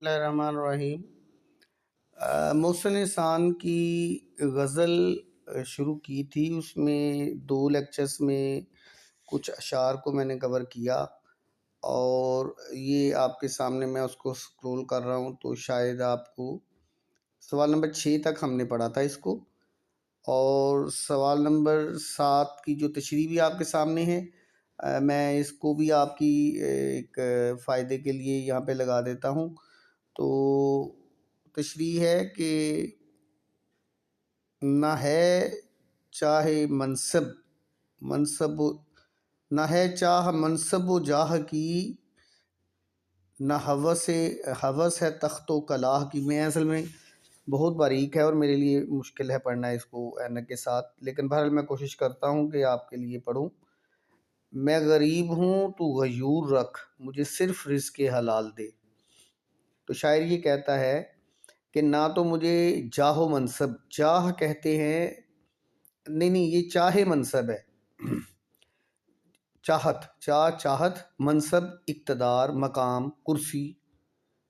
بسم اللہ الرحمن الرحیم۔ محسن احسان کی غزل شروع کی تھی، اس میں 2 لیکچرز میں کچھ اشعار کو میں نے کور کیا، اور یہ آپ کے سامنے میں اس کو سکرول کر رہا ہوں تو شاید آپ کو سوال نمبر 6 تک ہم نے پڑھا تھا اس کو، اور سوال نمبر 7 کی جو تشریح بھی آپ کے سامنے ہے، میں اس کو بھی آپ کی ایک فائدے کے لیے یہاں پہ لگا دیتا ہوں۔ تو تشریح ہے کہ نہ ہے چاہے منصب نہ ہے چاہ منصب و جاہ کی، نہ ہوس ہے تخت و کلاه کی۔ میں اصل میں بہت باریک ہے اور میرے لیے مشکل ہے پڑھنا اس کو اینک کے ساتھ، لیکن بہرحال میں کوشش کرتا ہوں کہ آپ کے لیے پڑھوں۔ میں غریب ہوں تو غیور رکھ، مجھے صرف رزق حلال دے۔ تو شاعر یہ کہتا ہے کہ نہ تو مجھے جاہ و منصب، جاہ کہتے ہیں، نہیں یہ چاہے منصب ہے، چاہت، منصب اقتدار، مقام، کرسی،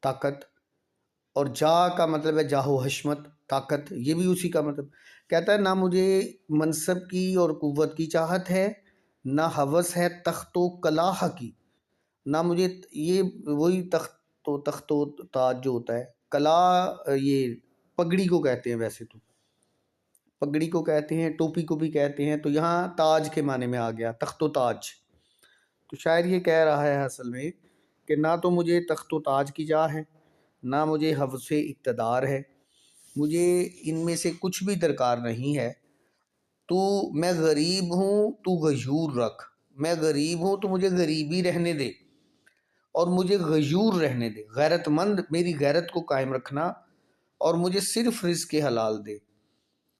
طاقت، اور جاہ کا مطلب ہے جاہ و حشمت، طاقت، یہ بھی اسی کا مطلب۔ کہتا ہے نہ مجھے منصب کی اور قوت کی چاہت ہے، نہ ہوس ہے تخت و کلاه کی، نہ مجھے یہ وہی تخت و تاج جو ہوتا ہے، کلا یہ پگڑی کو کہتے ہیں، ویسے تو پگڑی کو کہتے ہیں، ٹوپی کو بھی کہتے ہیں، تو یہاں تاج کے معنی میں آ گیا، تخت و تاج۔ تو شاعر یہ کہہ رہا ہے اصل میں کہ نہ تو مجھے تخت و تاج کی جا ہے، نہ مجھے حوث اقتدار ہے، مجھے ان میں سے کچھ بھی درکار نہیں ہے۔ تو میں غریب ہوں تو غیور رکھ، میں غریب ہوں تو مجھے غریبی رہنے دے، اور مجھے غیور رہنے دے، غیرت مند، میری غیرت کو قائم رکھنا، اور مجھے صرف رزق حلال دے،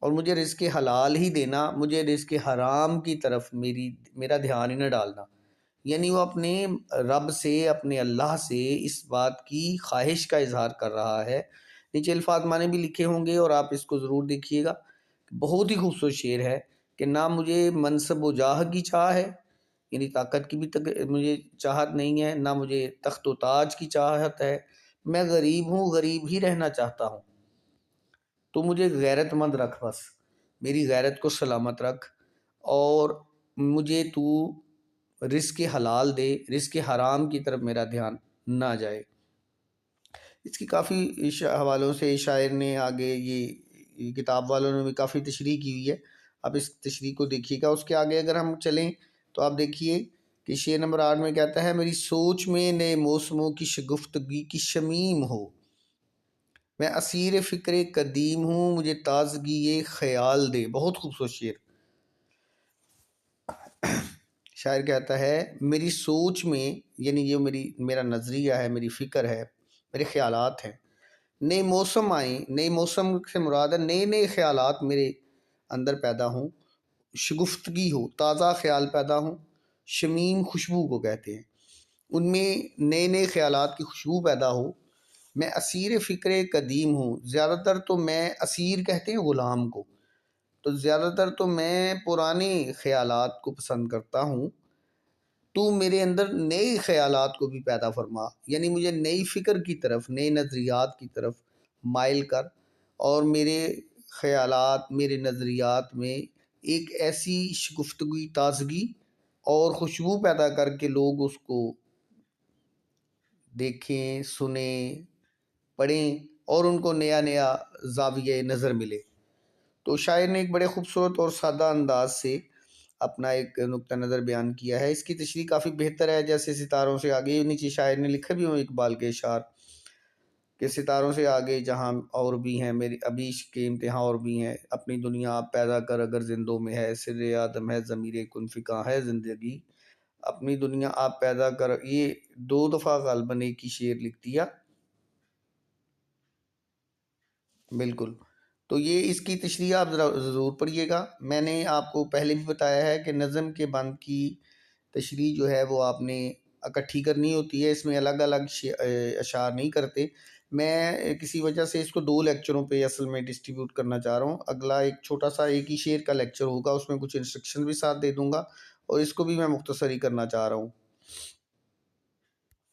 اور مجھے رزق حلال ہی دینا، مجھے رزق حرام کی طرف میرا دھیان ہی نہ ڈالنا۔ یعنی وہ اپنے رب سے، اپنے اللہ سے اس بات کی خواہش کا اظہار کر رہا ہے۔ نیچے الفاظ معنی بھی لکھے ہوں گے اور آپ اس کو ضرور دیکھیے گا، بہت ہی خوبصورت شعر ہے کہ نہ مجھے منصب و جاہ کی چاہ ہے، یعنی طاقت کی بھی مجھے چاہت نہیں ہے، نہ مجھے تخت و تاج کی چاہت ہے، میں غریب ہوں، غریب ہی رہنا چاہتا ہوں۔ تو مجھے غیرت مند رکھ، بس میری غیرت کو سلامت رکھ، اور مجھے تو رزق حلال دے، رزق حرام کی طرف میرا دھیان نہ جائے۔ اس کی کافی حوالوں سے شاعر نے آگے، یہ کتاب والوں نے بھی کافی تشریح کی ہوئی ہے، اب اس تشریح کو دیکھیے گا۔ اس کے آگے اگر ہم چلیں تو آپ دیکھیے کہ شعر نمبر 8 میں کہتا ہے میری سوچ میں نئے موسموں کی شگفتگی کی شمیم ہو، میں اسیر فکر قدیم ہوں، مجھے تازگی خیال دے۔ بہت خوبصورت شعر۔ شاعر کہتا ہے میری سوچ میں، یعنی یہ میرا نظریہ ہے، میری فکر ہے، میرے خیالات ہیں، نئے موسم آئیں، نئے موسم سے مراد ہے نئے خیالات میرے اندر پیدا ہوں، شگفتگی ہو، تازہ خیال پیدا ہوں، شمیم خوشبو کو کہتے ہیں، ان میں نئے خیالات کی خوشبو پیدا ہو، میں اسیر فکر قدیم ہوں، زیادہ تر تو میں، اسیر کہتے ہیں غلام کو، تو زیادہ تر تو میں پرانے خیالات کو پسند کرتا ہوں، تو میرے اندر نئے خیالات کو بھی پیدا فرما، یعنی مجھے نئی فکر کی طرف، نئے نظریات کی طرف مائل کر، اور میرے خیالات، میرے نظریات میں ایک ایسی شگفتگی، تازگی اور خوشبو پیدا کر کے لوگ اس کو دیکھیں، سنیں، پڑھیں، اور ان کو نیا زاویہ نظر ملے۔ تو شاعر نے ایک بڑے خوبصورت اور سادہ انداز سے اپنا ایک نقطہ نظر بیان کیا ہے۔ اس کی تشریح کافی بہتر ہے، جیسے ستاروں سے آگے، نیچے شاعر نے لکھا بھی ہوں اقبال کے اشعار کہ ستاروں سے آگے جہاں اور بھی ہیں، میری ابھی عشق کے امتحان اور بھی ہیں، اپنی دنیا آپ پیدا کر اگر زندوں میں ہے، سر آدم ہے ضمیر کن فکاں ہے زندگی، اپنی دنیا آپ پیدا کر۔ یہ 2 دفعہ غالباً ایک ہی شعر لکھ دیا، بالکل۔ تو یہ اس کی تشریح آپ ضرور پڑھیے گا۔ میں نے آپ کو پہلے بھی بتایا ہے کہ نظم کے بند کی تشریح جو ہے وہ آپ نے اکٹھی کرنی ہوتی ہے، اس میں الگ الگ اشعار نہیں کرتے۔ میں کسی وجہ سے اس کو 2 لیکچروں پہ اصل میں ڈسٹریبیوٹ کرنا چاہ رہا ہوں۔ اگلا ایک چھوٹا سا ایک ہی شعر کا لیکچر ہوگا، اس میں کچھ انسٹرکشن بھی ساتھ دے دوں گا، اور اس کو بھی میں مختصر ہی کرنا چاہ رہا ہوں۔